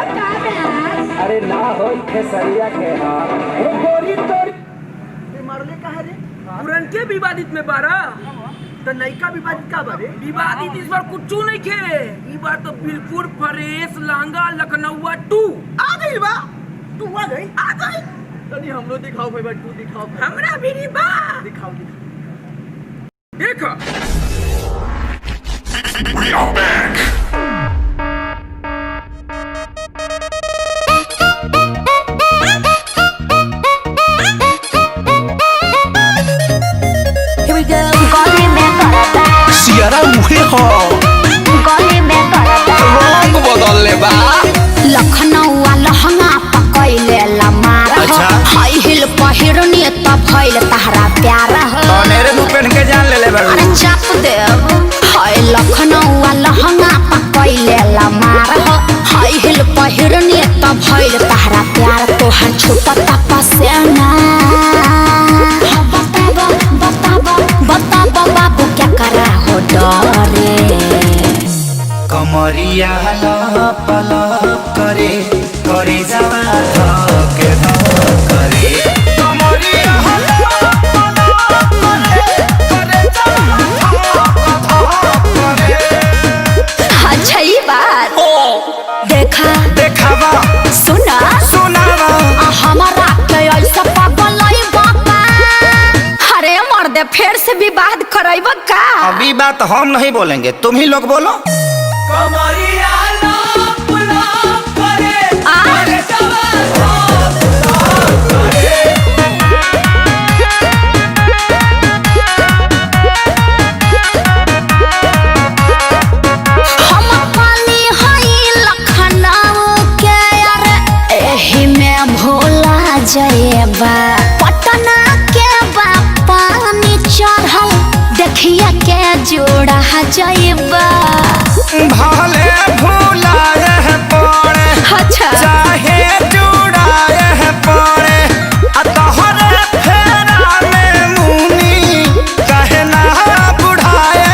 अरे ना हो खेसरिया के गोरी तोरी मरले कहा रे पुरन के विवादित में बारा तो नयका विवादित का बारे विवादित इस बार कुछ नहीं खे इस बार तो बिल्कुल फ्रेश लहंगा लखनऊ 2 आ गई बा तू आ गई तनी हम लोग दिखाओ भाई तू दिखाओ हमरा भी नहीं बा दिखाओ देखो We are back. Here we go. गली में करता सियारा मुहे हो गली में करता रंग बदल ले बा लखनऊ लहंगा पकैले लमार अच्छा। हाई हिल पहिरनी त भइल तहरा प्यार हो तनेरे नु पहन के जान ले ले अरे चाप देव हाय लखनऊ लहंगा पकैले लमार हो हाई हिल पहिरनी त भइल तहरा प्यार तोहर छुपता पसेना बताबो बाबू क्या करा हो डरे कमरिया लप लप करे करे जावा धके करे कमरिया लप लप करे करे जावा धके अच्छा ये बात देखावा सुना सुनावा हमारा के ऐसा पागल बाबा अरे मर्दे फिर से विवाद कराइब का अभी बात हम नहीं बोलेंगे तुम ही लोग बोलो कमरिया लाप लाप करे आ? करे हम पाली हई लखनऊ के यार एही में भोला जयबा पटना के पानी चढ़ल देखिए के जोड़ा जयबा भले भूलाए पड़े अच्छा चाहे जुड़ाए पड़े तोहरे फेरा में मुनी कहे ना बुढ़ाए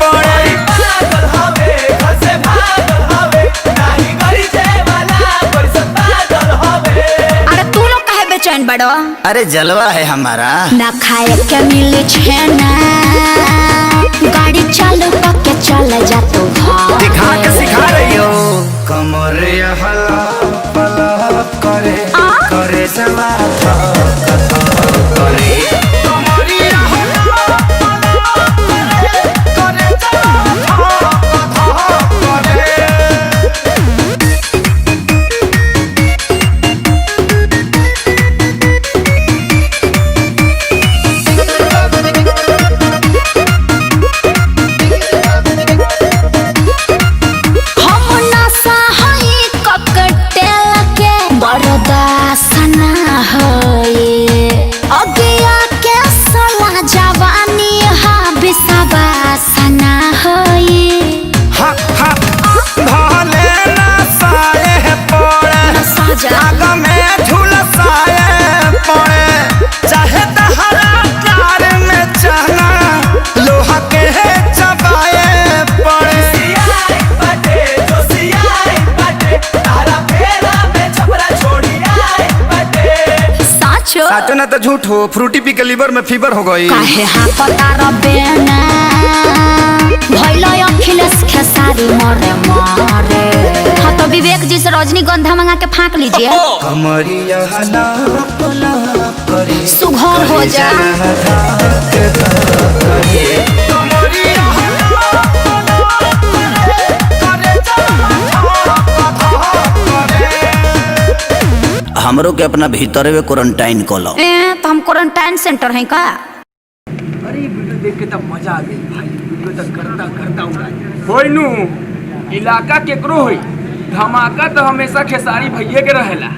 पड़े पागल हवे घर से भागल हवे नाही गरी जे वाला परिस पागल हवे अरे तू लोग काहे बेचैन बड़ो अरे जलवा है हमारा ना खाए के मिले छेना गाड़ी चालू करके चल जा तू घर दिखा के सिखा रही हो कमर हला पला करे करे जवा करे कमरिया हला पला करे करे जवा करे हम नशा हई ककटेल के बर्दाश्त ना होए अगिया के सला जवानी हा विश्वास ना होए हा हा भले ना साए पड़े साजा आग में झुलसाए पड़े चाहे तहरा प्यार में चना लोहा के चबाए पड़े सियाई बाटे जो सियाई बाटे तारा फेरा में छपरा छोड़ी आई बाटे साचो साचो ना तो झूठ हो फ्रूटी पी के लीवर में फीवर हो गई काहे हाँ पता रबेना भइलो अखिलेश खेसारी मरे मरे हाँ तो विवेक जी से रजनीगंधा मंगा के फाँक लीजिए कमरिया लाप लाप करे सुघर हो जा कमरिया लाप लाप करे करे जवा हमरो के अपना भीतर में क्वारंटाइन कलो तो हम क्वारंटाइन सेंटर हैं का अरे वीडियो देख के तब मजा आ गई भाई वीडियो तक करता उड़ा होई नु इलाका केकरो होई धमाका तो हमेशा खेसारी भैया के रहेला।